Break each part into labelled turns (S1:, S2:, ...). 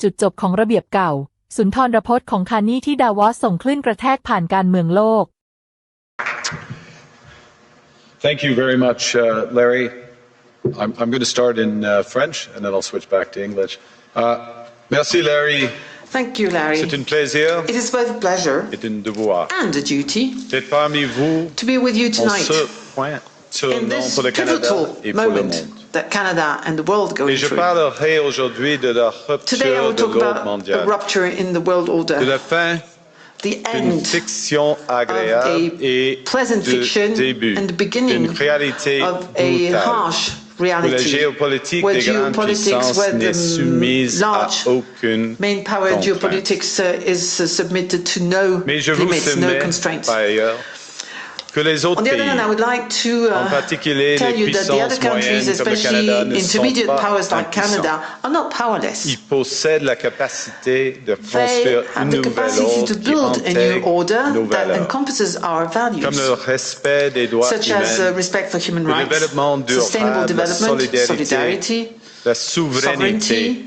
S1: จุดจบของระเบียบเก่าสุนทรพจน์ของคานี่ที่ดาวอสส่งคลื่นกระแทกผ่านการเมืองโลก
S2: Thank you very much, Larry. I'm going to start in French and then I'll switch back to English. Merci, Larry.
S3: Thank you, Larry.
S2: C'est un plaisir.
S3: It is both a pleasure
S2: et un devoir
S3: and a duty
S2: d'être parmi vous
S3: to be with you tonight
S2: en ce point
S3: in this
S2: pour le Canada
S3: pivotal
S2: et pour le
S3: moment
S2: monde.
S3: that Canada and the world go
S2: Et je
S3: through.
S2: parlerai aujourd'hui de la
S3: Today I
S2: rupture
S3: will
S2: de
S3: talk
S2: l'ordre
S3: about the
S2: mondial,
S3: rupture in the world order,
S2: de la fin
S3: the
S2: d'une
S3: end
S2: fiction
S3: of
S2: agréable
S3: a
S2: et
S3: pleasant
S2: du
S3: fiction
S2: début
S3: and the beginning
S2: d'une réalité
S3: of a
S2: brutale.
S3: harsh
S2: Où la
S3: reality,
S2: géopolitique
S3: where
S2: des grandes
S3: geopolitics,
S2: puissances
S3: where
S2: n'est soumise
S3: the
S2: à
S3: large
S2: aucune
S3: main power
S2: contrainte.
S3: geopolitics is submitted to no
S2: Mais je vous
S3: limits, no
S2: soumets
S3: constraints.
S2: par ailleurs que les autres
S3: On the other hand, I
S2: pays,
S3: would like to
S2: en particulier
S3: tell
S2: les
S3: you that the other
S2: puissances
S3: countries,
S2: moyennes comme le
S3: especially
S2: Canada, ne sont
S3: intermediate
S2: pas
S3: powers like
S2: impuissants.
S3: Canada, are not powerless.
S2: Ils possèdent la capacité de
S3: They
S2: construire
S3: have
S2: une
S3: the
S2: nouvelle
S3: capacity
S2: ordre
S3: to
S2: qui
S3: build a new
S2: intègre
S3: order
S2: nos
S3: that
S2: valeurs,
S3: encompasses our values,
S2: comme le respect des droits
S3: such as
S2: humains,
S3: respect for human
S2: le
S3: rights,
S2: développement
S3: sustainable
S2: durable, la
S3: development,
S2: solidarité,
S3: solidarity,
S2: la souveraineté
S3: sovereignty,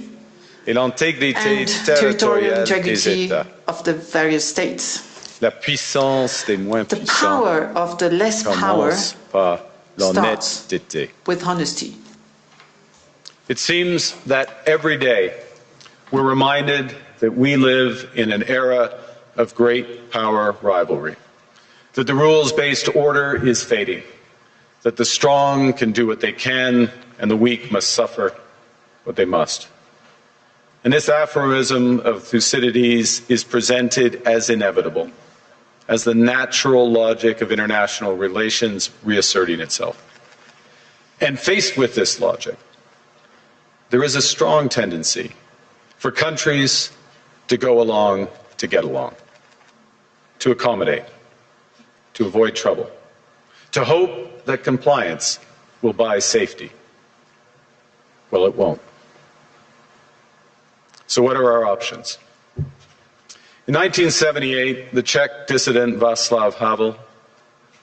S2: et l'intégrité
S3: and territorial
S2: territoriale des
S3: integrity
S2: États.
S3: of the various states.
S2: La puissance des moins
S3: The
S2: puissants
S3: power of the less power
S2: commence par l'honnêteté.
S3: with honesty.
S2: It seems that every day we're reminded that we live in an era of great power rivalry, that the rules-based order is fading, that the strong can do what they can and the weak must suffer what they must. And this aphorism of Thucydides is presented as inevitable, as the natural logic of international relations reasserting itself. And faced with this logic, there is a strong tendency for countries to go along to get along, to accommodate, to avoid trouble, to hope that compliance will buy safety. Well, it won't. So what are our options? In 1978, the Czech dissident Václav Havel,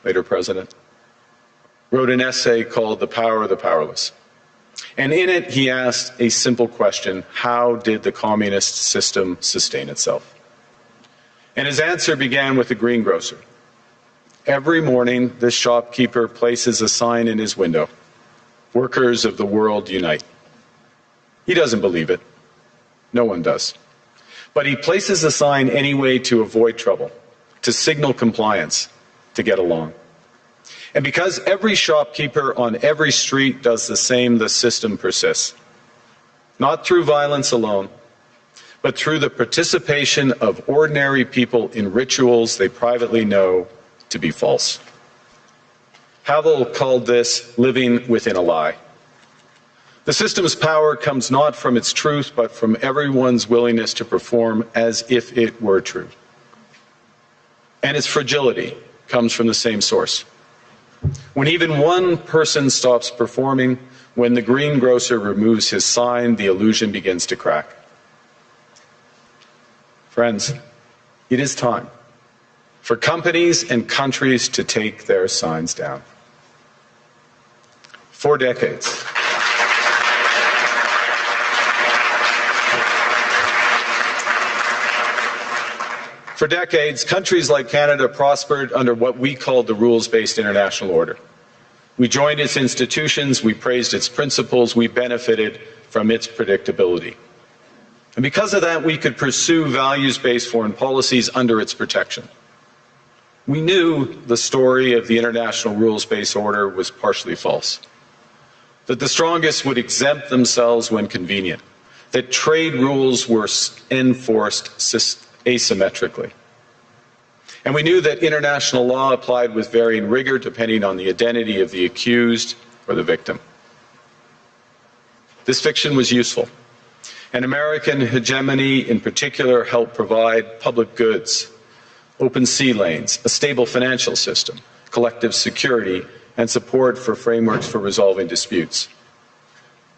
S2: later president, wrote an essay called The Power of the Powerless. And in it, he asked a simple question: how did the communist system sustain itself? And his answer began with the greengrocer. Every morning, this shopkeeper places a sign in his window: "Workers of the world unite." He doesn't believe it. No one does. But he places a sign anyway to avoid trouble, to signal compliance, to get along. And because every shopkeeper on every street does the same, the system persists. Not through violence alone, but through the participation of ordinary people in rituals they privately know to be false. Havel called this living within a lie. The system's power comes not from its truth, but from everyone's willingness to perform as if it were true. And its fragility comes from the same source. When even one person stops performing, when the greengrocer removes his sign, the illusion begins to crack. Friends, it is time for companies and countries to take their signs down. For decades, countries like Canada prospered under what we called the rules-based international order. We joined its institutions, we praised its principles, we benefited from its predictability. And because of that, we could pursue values-based foreign policies under its protection. We knew the story of the international rules-based order was partially false, that the strongest would exempt themselves when convenient, that trade rules were enforced asymmetrically. And we knew that international law applied with varying rigor depending on the identity of the accused or the victim. This fiction was useful, and American hegemony in particular helped provide public goods, open sea lanes, a stable financial system, collective security, and support for frameworks for resolving disputes.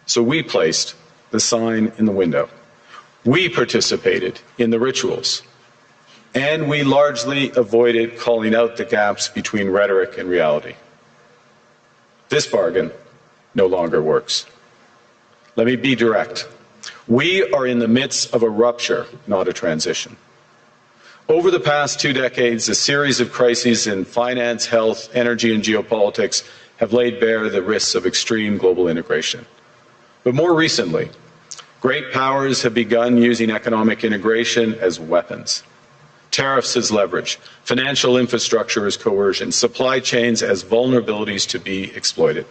S2: So we placed the sign in the window. We participated in the rituals, and we largely avoided calling out the gaps between rhetoric and reality. This bargain no longer works. Let me be direct. We are in the midst of a rupture, not a transition. Over the past 2 decades, a series of crises in finance, health, energy, and geopolitics have laid bare the risks of extreme global integration. But more recently, great powers have begun using economic integration as weapons. Tariffs as leverage, financial infrastructure as coercion, supply chains as vulnerabilities to be exploited.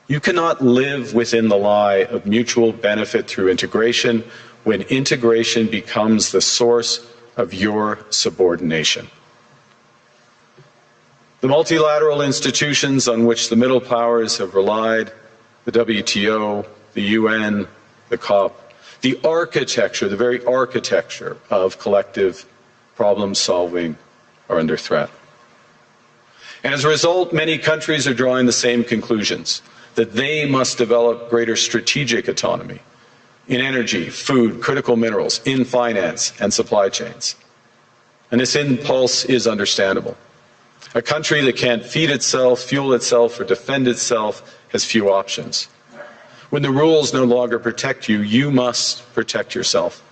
S2: You cannot live within the lie of mutual benefit through integration when integration becomes the source of your subordination. The multilateral institutions on which the middle powers have relied, the WTO, the UN, the COP, the architecture, the very architecture of collective problem solving are under threat. And as a result, many countries are drawing the same conclusions, that they must develop greater strategic autonomy in energy, food, critical minerals, in finance and supply chains. And this impulse is understandable. A country that can't feed itself, fuel itself, or defend itself has few options. When the rules no longer protect you, you must protect yourself.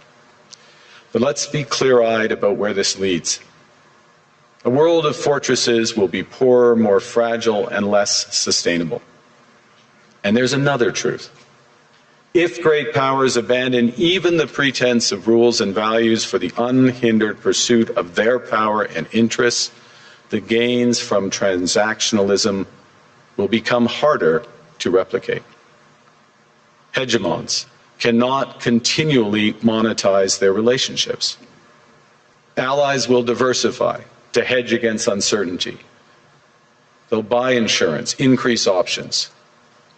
S2: But let's be clear-eyed about where this leads. A world of fortresses will be poorer, more fragile, and less sustainable. And there's another truth. If great powers abandon even the pretense of rules and values for the unhindered pursuit of their power and interests, the gains from transactionalism will become harder to replicate. Hegemons cannot continually monetize their relationships. Allies will diversify to hedge against uncertainty. They'll buy insurance, increase options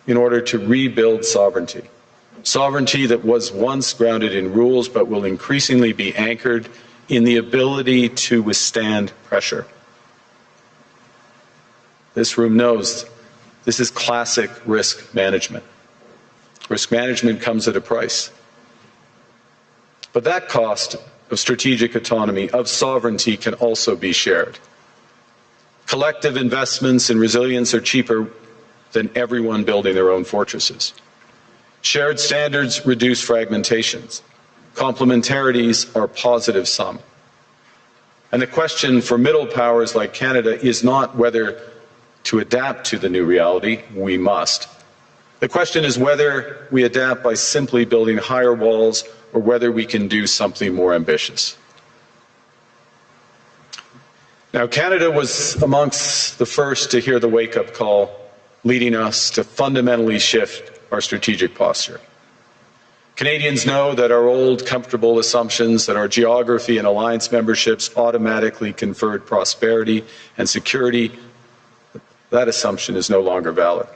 S2: in order to rebuild sovereignty. Sovereignty that was once grounded in rules but will increasingly be anchored in the ability to withstand pressure. This room knows this is classic risk management. Risk management comes at a price. But that cost of strategic autonomy, of sovereignty, can also be shared. Collective investments in resilience are cheaper than everyone building their own fortresses. Shared standards reduce fragmentations. Complementarities are positive sum. And the question for middle powers like Canada is not whether to adapt to the new reality. We must. The question is whether we adapt by simply building higher walls or whether we can do something more ambitious. Now, Canada was amongst the first to hear the wake-up call, leading us to fundamentally shift our strategic posture. Canadians know that our old comfortable assumptions that our geography and alliance memberships automatically conferred prosperity and security, that assumption is no longer valid.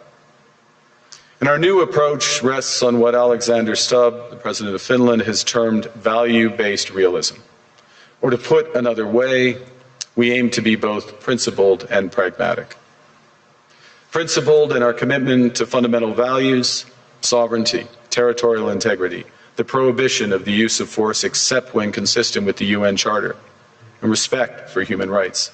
S2: And our new approach rests on what Alexander Stubb, the President of Finland, has termed value-based realism. Or to put another way, we aim to be both principled and pragmatic. Principled in our commitment to fundamental values, sovereignty, territorial integrity, the prohibition of the use of force except when consistent with the UN Charter, and respect for human rights.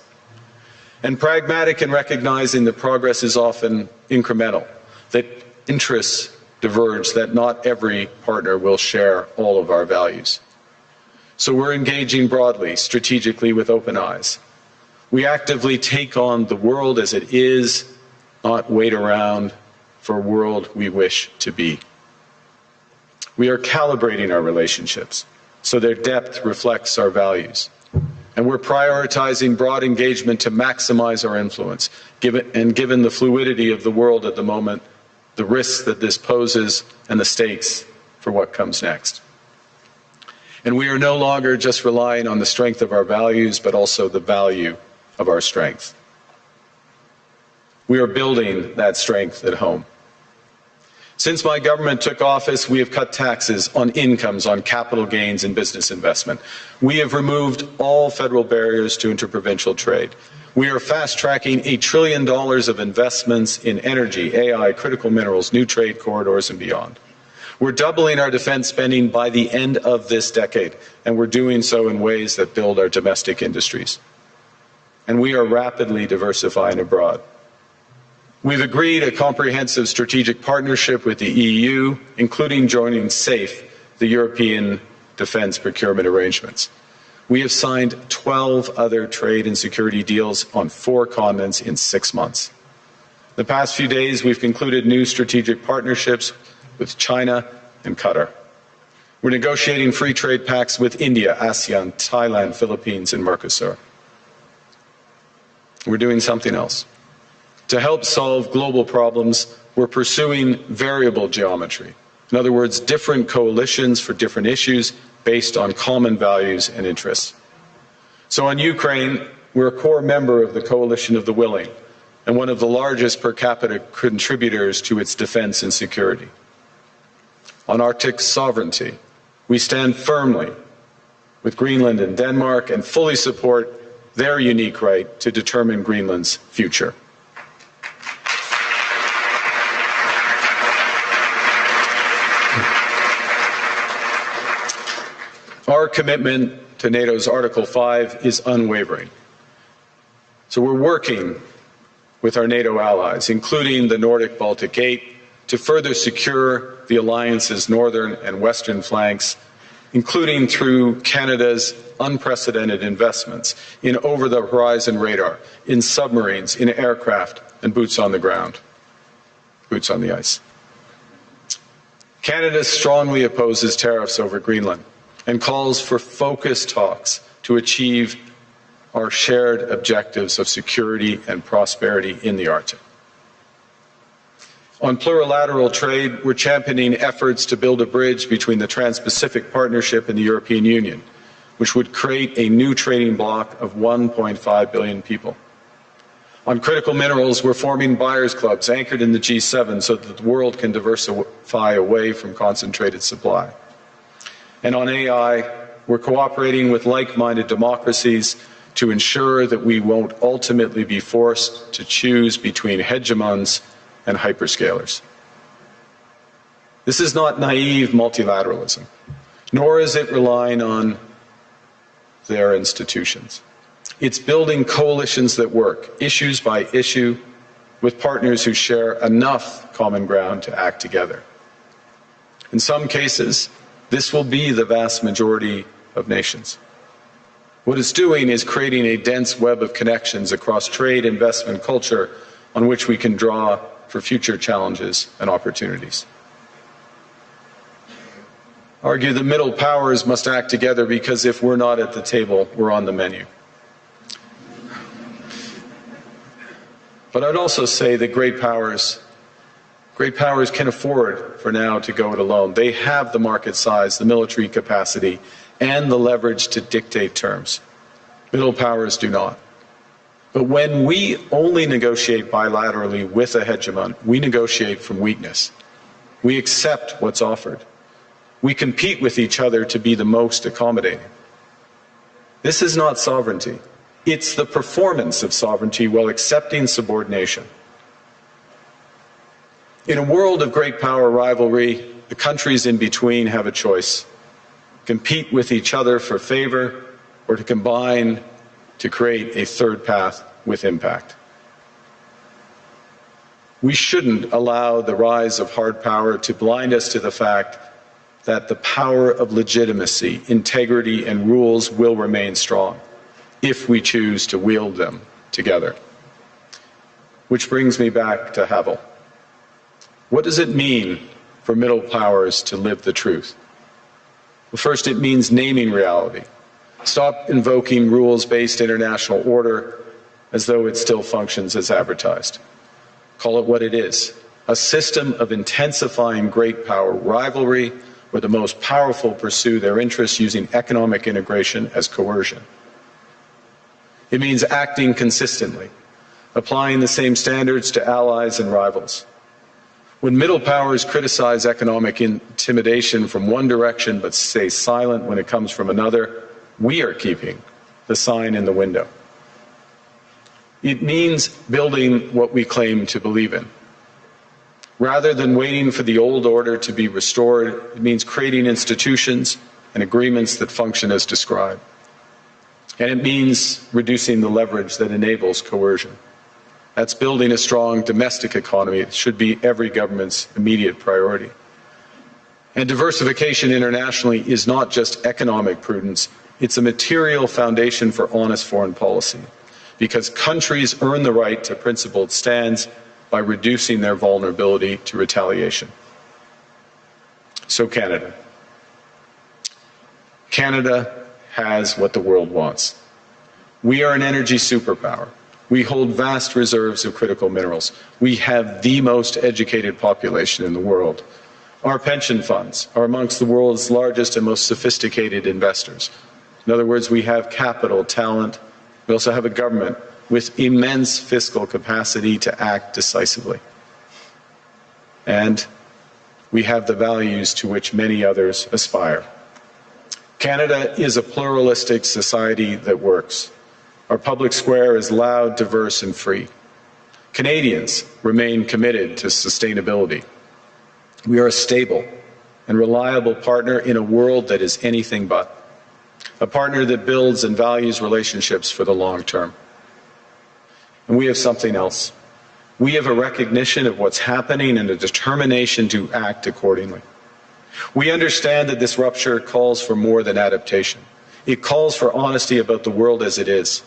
S2: And pragmatic in recognizing that progress is often incremental, that interests diverge, that not every partner will share all of our values. So we're engaging broadly, strategically, with open eyes. We actively take on the world as it is, not wait around for a world we wish to be. We are calibrating our relationships so their depth reflects our values. And we're prioritizing broad engagement to maximize our influence, given the fluidity of the world at the moment, the risks that this poses, and the stakes for what comes next. And we are no longer just relying on the strength of our values, but also the value of our strength. We are building that strength at home. Since my government took office, we have cut taxes on incomes, on capital gains and business investment. We have removed all federal barriers to interprovincial trade. We are fast-tracking $1 trillion of investments in energy, AI, critical minerals, new trade corridors, and beyond. We're doubling our defense spending by the end of this decade, and we're doing so in ways that build our domestic industries. And we are rapidly diversifying abroad. We've agreed a comprehensive strategic partnership with the EU, including joining SAFE, the European Defence Procurement Arrangements. We have signed 12 other trade and security deals on 4 continents in 6 months. The past few days, we've concluded new strategic partnerships with China and Qatar. We're negotiating free trade pacts with India, ASEAN, Thailand, Philippines, and Mercosur. We're doing something else. To help solve global problems, we're pursuing variable geometry. In other words, different coalitions for different issues based on common values and interests. So on Ukraine, we're a core member of the Coalition of the Willing and one of the largest per capita contributors to its defense and security. On Arctic sovereignty, we stand firmly with Greenland and Denmark and fully support their unique right to determine Greenland's future. Our commitment to NATO's Article 5 is unwavering. So we're working with our NATO allies, including the Nordic-Baltic 8, to further secure the alliance's northern and western flanks, including through Canada's unprecedented investments in over-the-horizon radar, in submarines, in aircraft, and boots on the ground, boots on the ice. Canada strongly opposes tariffs over Greenland and calls for focused talks to achieve our shared objectives of security and prosperity in the Arctic. On plurilateral trade, we're championing efforts to build a bridge between the Trans-Pacific Partnership and the European Union, which would create a new trading bloc of 1.5 billion people. On critical minerals, we're forming buyers' clubs anchored in the G7 so that the world can diversify away from concentrated supply. And on AI, we're cooperating with like-minded democracies to ensure that we won't ultimately be forced to choose between hegemons and hyperscalers. This is not naive multilateralism, nor is it relying on their institutions. It's building coalitions that work, issues by issue, with partners who share enough common ground to act together. In some cases, this will be the vast majority of nations. What it's doing is creating a dense web of connections across trade, investment, culture, on which we can draw for future challenges and opportunities. I argue the middle powers must act together because if we're not at the table, we're on the menu. But I'd also say that great powers can afford for now to go it alone. They have the market size, the military capacity, and the leverage to dictate terms. Middle powers do not. But when we only negotiate bilaterally with a hegemon, we negotiate from weakness. We accept what's offered. We compete with each other to be the most accommodating. This is not sovereignty. It's the performance of sovereignty while accepting subordination. In a world of great power rivalry, the countries in between have a choice: compete with each other for favor or to combine to create a third path with impact. We shouldn't allow the rise of hard power to blind us to the fact that the power of legitimacy, integrity, and rules will remain strong if we choose to wield them together. Which brings me back to Havel. What does it mean for middle powers to live the truth? Well, first, it means naming reality. Stop invoking rules-based international order as though it still functions as advertised. Call it what it is: a system of intensifying great power rivalry where the most powerful pursue their interests using economic integration as coercion. It means acting consistently, applying the same standards to allies and rivals. When middle powers criticize economic intimidation from one direction but stay silent when it comes from another, we are keeping the sign in the window. It means building what we claim to believe in. Rather than waiting for the old order to be restored, it means creating institutions and agreements that function as described. And it means reducing the leverage that enables coercion. That's building a strong domestic economy. It should be every government's immediate priority. And diversification internationally is not just economic prudence, it's a material foundation for honest foreign policy, because countries earn the right to principled stands by reducing their vulnerability to retaliation. So Canada. Canada has what the world wants. We are an energy superpower. We hold vast reserves of critical minerals. We have the most educated population in the world. Our pension funds are amongst the world's largest and most sophisticated investors. In other words, we have capital, talent. We also have a government with immense fiscal capacity to act decisively. And we have the values to which many others aspire. Canada is a pluralistic society that works. Our public square is loud, diverse, and free. Canadians remain committed to sustainability. We are a stable and reliable partner in a world that is anything but. A partner that builds and values relationships for the long term. And we have something else. We have a recognition of what's happening and a determination to act accordingly. We understand that this rupture calls for more than adaptation. It calls for honesty about the world as it is.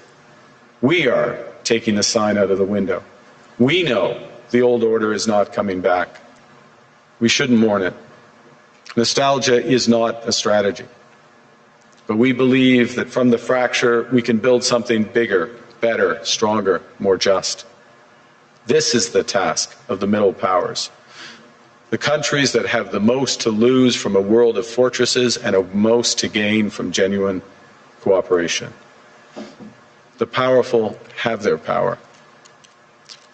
S2: We are taking the sign out of the window. We know the old order is not coming back. We shouldn't mourn it. Nostalgia is not a strategy. But we believe that from the fracture, we can build something bigger, better, stronger, more just. This is the task of the middle powers. The countries that have the most to lose from a world of fortresses and the most to gain from genuine cooperation. The powerful have their power.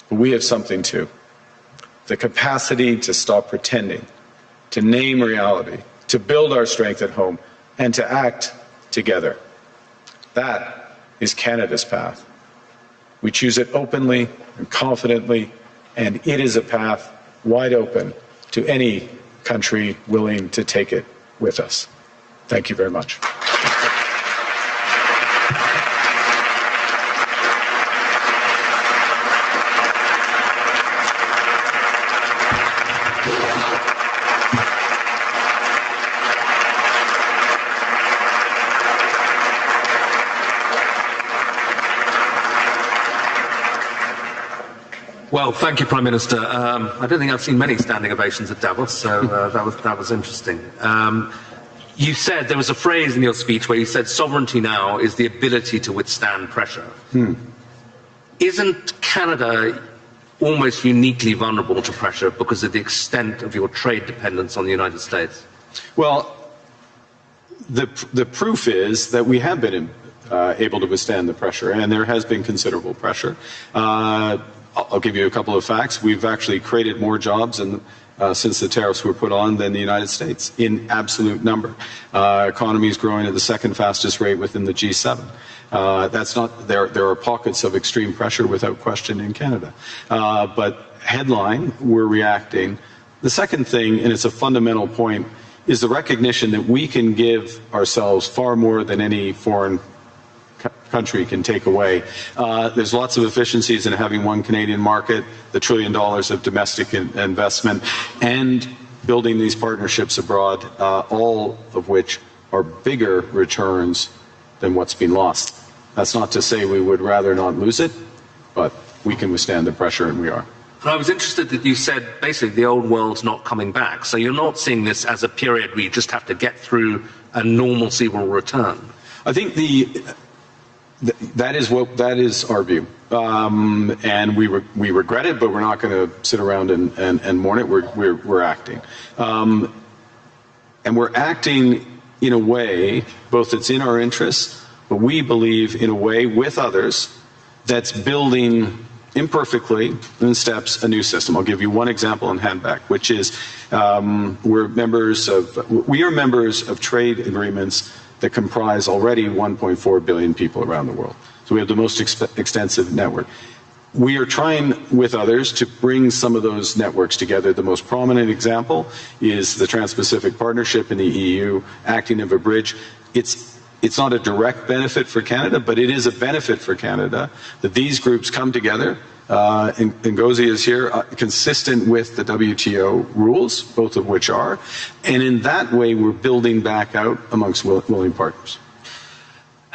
S2: But we have something too. The capacity to stop pretending, to name reality, to build our strength at home, and to act together. That is Canada's path. We choose it openly and confidently, and it is a path wide open to any country willing to take it with us. Thank you very much.
S4: Well, thank you, Prime Minister. I don't think I've seen many standing ovations at Davos, so that was interesting. You said, there was a phrase in your speech where you said sovereignty now is the ability to withstand pressure. Isn't Canada almost uniquely vulnerable to pressure because of the extent of your trade dependence on the United States?
S2: Well, the proof is that we have been able to withstand the pressure, and there has been considerable pressure. I'll give you a couple of facts. We've actually created more jobs since the tariffs were put on than the United States in absolute number. Economy is growing at the second fastest rate within the G7. That's not there are pockets of extreme pressure without question in Canada. But headline, we're reacting. The second thing, and it's a fundamental point, is the recognition that we can give ourselves far more than any foreign country can take away. There's lots of efficiencies in having one Canadian market, the $1 trillion of domestic investment, and building these partnerships abroad, all of which are bigger returns than what's been lost. That's not to say we would rather not lose it, but we can withstand the pressure, and we are.
S4: And I was interested that you said basically the old world's not coming back. So you're not seeing this as a period where you just have to get through and normalcy will return.
S2: I think that is our view, and we regret it, but we're not going to sit around and mourn it. We're acting, and we're acting in a way both that's in our interests, but we believe in a way with others that's building imperfectly in steps a new system. I'll give you one example in handback, which is we are members of trade agreements that comprise already 1.4 billion people around the world. So we have the most extensive network. We are trying with others to bring some of those networks together. The most prominent example is the Trans-Pacific Partnership in the EU, acting as a bridge. It's not a direct benefit for Canada, but it is a benefit for Canada that these groups come together Ngozi is here, consistent with the WTO rules, both of which are. And in that way, we're building back out amongst willing partners.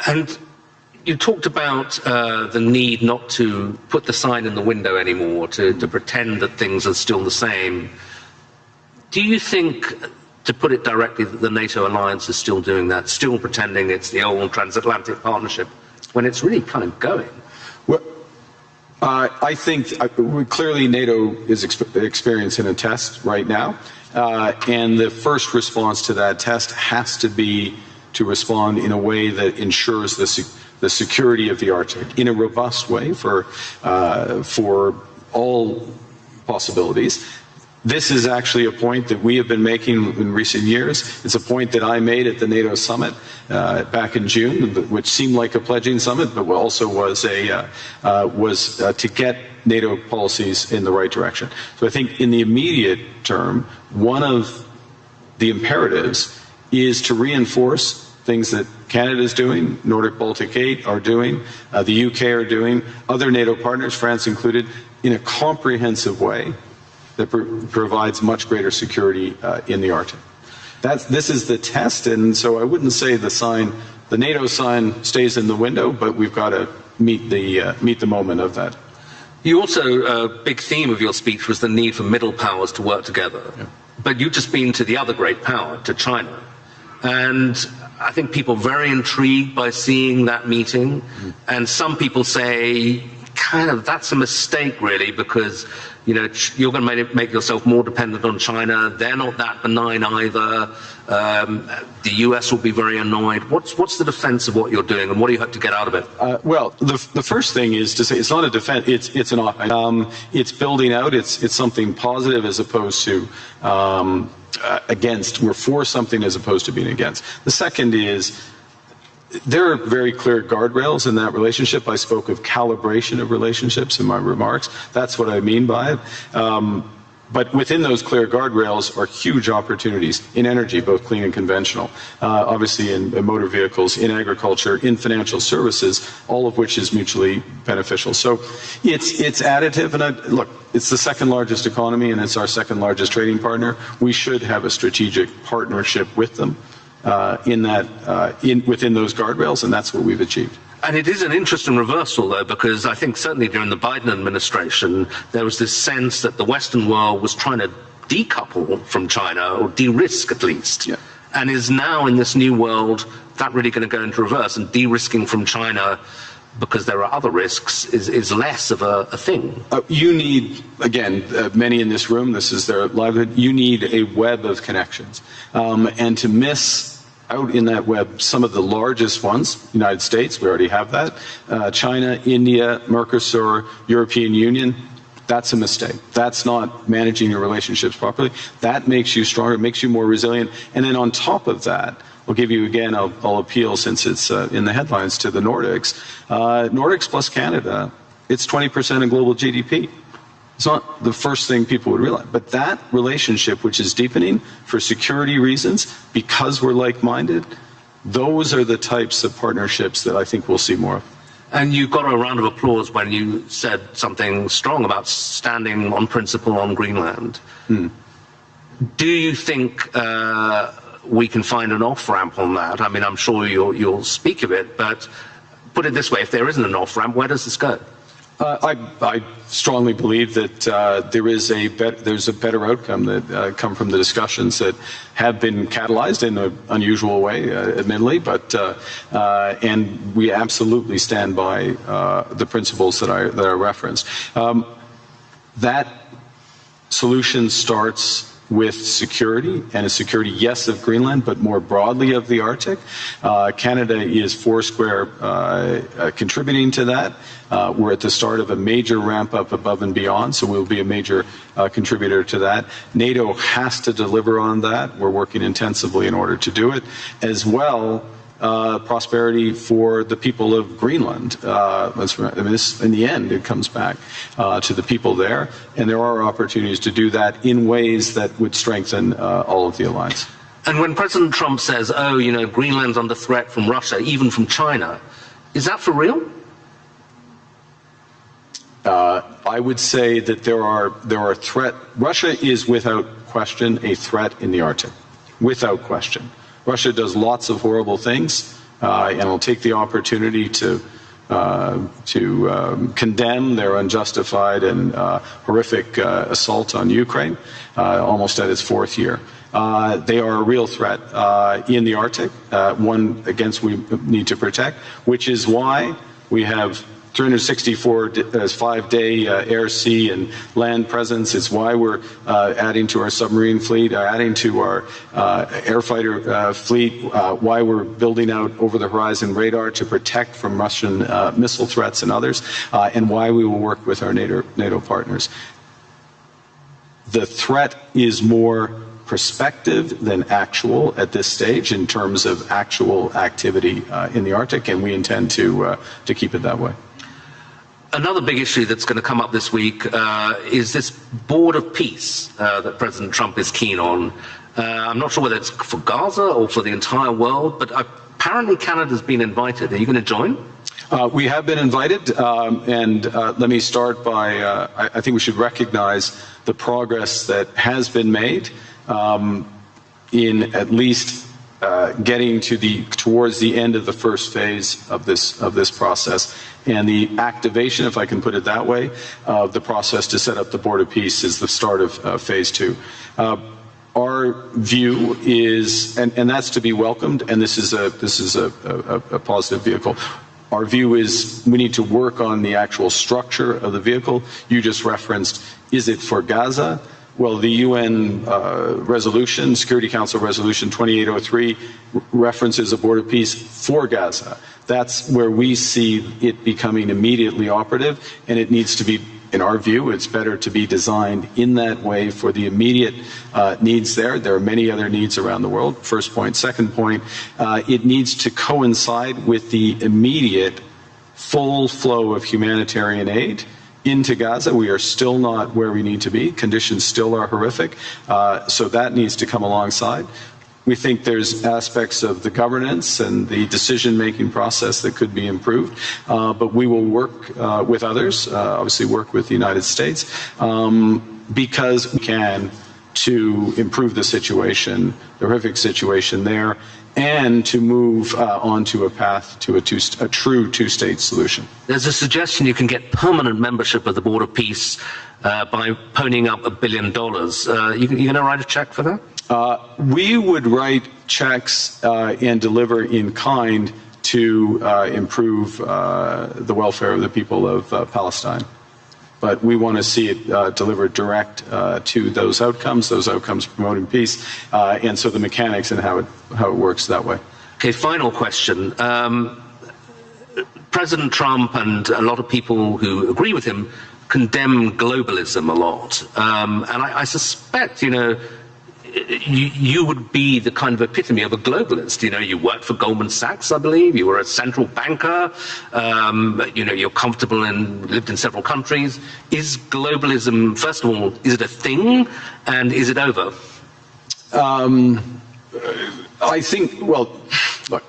S4: And you talked about the need not to put the sign in the window anymore, to pretend that things are still the same. Do you think, to put it directly, that the NATO alliance is still doing that, still pretending it's the old transatlantic partnership, when it's really kind of going?
S2: Well, I think clearly NATO is experiencing a test right now, and the first response to that test has to be to respond in a way that ensures the security of the Arctic in a robust way for all possibilities. This is actually a point that we have been making in recent years. It's a point that I made at the NATO summit back in June, which seemed like a pledging summit, but also was to get NATO policies in the right direction. So I think in the immediate term, one of the imperatives is to reinforce things that Canada is doing, Nordic Baltic 8 are doing, the UK are doing, other NATO partners, France included, in a comprehensive way that provides much greater security in the Arctic. This is the test, and so I wouldn't say the NATO sign stays in the window, but we've got to meet the moment of that.
S4: You also, a big theme of your speech was the need for middle powers to work together. Yeah. But you've just been to the other great power, to China. And I think people are very intrigued by seeing that meeting. And some people say, kind of, that's a mistake, really, because you're going to make yourself more dependent on China. They're not that benign either. The US will be very annoyed. What's the defense of what you're doing, and what do you hope to get out of it?
S2: Well, the first thing is to say it's not a defense. It's an it's building out. It's something positive as opposed to against. We're for something as opposed to being against. The second is, there are very clear guardrails in that relationship. I spoke of calibration of relationships in my remarks. That's what I mean by it. But within those clear guardrails are huge opportunities in energy, both clean and conventional, obviously in motor vehicles, in agriculture, in financial services, all of which is mutually beneficial. So it's additive. And look, it's the second largest economy and it's our second largest trading partner. We should have a strategic partnership with them. Within those guardrails, and that's what we've achieved.
S4: And it is an interesting reversal, though, because I think certainly during the Biden administration, there was this sense that the Western world was trying to decouple from China, or de-risk at least. Yeah. And is now in this new world, that really going to go into reverse, and de-risking from China, because there are other risks, is less of a thing.
S2: You need, again, many in this room, this is their livelihood, you need a web of connections. And to miss out in that web some of the largest ones, United States, we already have that, China, India, Mercosur, European Union, that's a mistake. That's not managing your relationships properly. That makes you stronger, makes you more resilient. And then on top of that, I'll give you again, I'll appeal since it's in the headlines to the Nordics. Nordics plus Canada, it's 20% of global GDP. It's not the first thing people would realize. But that relationship, which is deepening for security reasons, because we're like-minded, those are the types of partnerships that I think we'll see more of.
S4: And you got a round of applause when you said something strong about standing on principle on Greenland. Do you think we can find an off-ramp on that? I mean, I'm sure you'll speak of it, but put it this way, if there isn't an off-ramp, where does this go?
S2: I strongly believe that there's a better outcome that come from the discussions that have been catalyzed in an unusual way, admittedly, but and we absolutely stand by the principles that I referenced. That solution starts with security, and a security, yes, of Greenland, but more broadly of the Arctic. Canada is foursquare contributing to that. We're at the start of a major ramp up above and beyond, so we'll be a major contributor to that. NATO has to deliver on that. We're working intensively in order to do it, as well. Prosperity for the people of Greenland. In the end, it comes back to the people there, and there are opportunities to do that in ways that would strengthen all of the alliance.
S4: And when President Trump says, Greenland's under threat from Russia, even from China, is that for real?
S2: I would say that there are Russia is without question a threat in the Arctic, without question. Russia does lots of horrible things, and will take the opportunity to condemn their unjustified and horrific assault on Ukraine, almost at its fourth year. They are a real threat in the Arctic, one against we need to protect, which is why we have 364 5-day air, sea, and land presence. It's why we're adding to our submarine fleet, adding to our air fighter fleet, why we're building out over-the-horizon radar to protect from Russian missile threats and others, and why we will work with our NATO partners. The threat is more prospective than actual at this stage in terms of actual activity in the Arctic, and we intend to keep it that way.
S4: Another big issue that's going to come up this week is this board of peace that President Trump is keen on. I'm not sure whether it's for Gaza or for the entire world, but apparently Canada's been invited. Are you going to join?
S2: We have been invited, and let me start by, I think we should recognize the progress that has been made in at least getting towards the end of the first phase of this process, and the activation, if I can put it that way, of the process to set up the Board of Peace is the start of phase 2. Our view is, and that's to be welcomed, and this is a positive vehicle. Our view is we need to work on the actual structure of the vehicle. You just referenced, is it for Gaza? Well, the UN resolution, Security Council Resolution 2803, references a Board of Peace for Gaza. That's where we see it becoming immediately operative, and it needs to be, in our view, it's better to be designed in that way for the immediate needs there. There are many other needs around the world, first point. Second point, it needs to coincide with the immediate full flow of humanitarian aid into Gaza. We are still not where we need to be. Conditions still are horrific. So that needs to come alongside. We think there's aspects of the governance and the decision-making process that could be improved. But we will work with others, obviously work with the United States, because we can to improve the situation, the horrific situation there, and to move onto a path to a true two-state solution.
S4: There's a suggestion you can get permanent membership of the Board of Peace by ponying up $1 billion. You going to write a check for that?
S2: We would write checks and deliver in kind to improve the welfare of the people of Palestine. But we want to see it delivered direct to those outcomes promoting peace, and so the mechanics and how it works that way.
S4: Okay, final question. President Trump and a lot of people who agree with him condemn globalism a lot. And I suspect, you would be the kind of epitome of a globalist. You worked for Goldman Sachs, I believe. You were a central banker. You're comfortable and lived in several countries. Is globalism, first of all, is it a thing, and is it over?
S2: I think, well, look,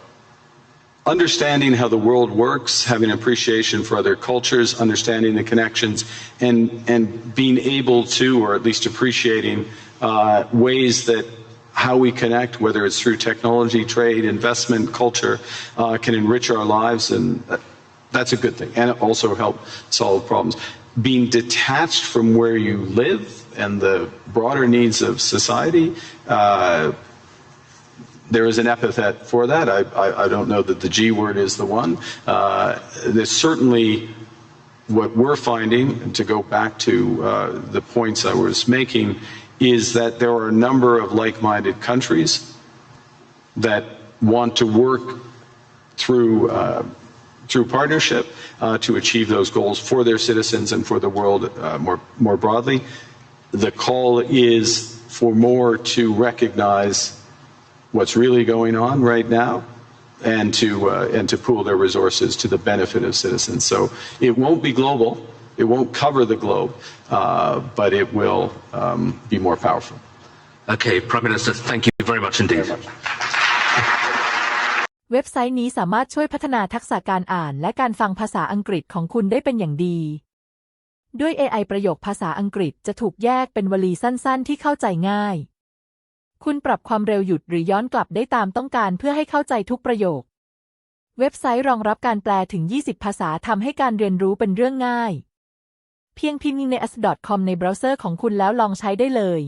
S2: understanding how the world works, having appreciation for other cultures, understanding the connections, and being able to, or at least appreciating ways that how we connect, whether it's through technology, trade, investment, culture, can enrich our lives, and that's a good thing, and also help solve problems. Being detached from where you live and the broader needs of society, there is an epithet for that. I don't know that the G word is the one. There's certainly what we're finding, and to go back to the points I was making, is that there are a number of like-minded countries that want to work through partnership to achieve those goals for their citizens and for the world more broadly. The call is for more to recognize what's really going on right now, and to pool their resources to the benefit of citizens. So it won't be global. It won't cover the globe, but it will be more powerful.
S4: Okay, Prime Minister, thank you very much indeed.
S1: เว็บไซต์นี้สามารถช่วยพัฒนาทักษะการอ่านและการฟังภาษาอังกฤษของคุณได้เป็นอย่างดี ด้วย AI ประโยคภาษาอังกฤษจะถูกแยกเป็นวลีสั้นๆที่เข้าใจง่ายคุณปรับความเร็วหยุดหรือย้อนกลับได้ตามต้องการเพื่อให้เข้าใจทุกประโยคเว็บไซต์รองรับการแปลถึง20ภาษาทำให้การเรียนรู้เป็นเรื่องง่ายเพียงพิมพ์ใน as.com ในเบราว์เซอร์ของคุณแล้วลองใช้ได้เลย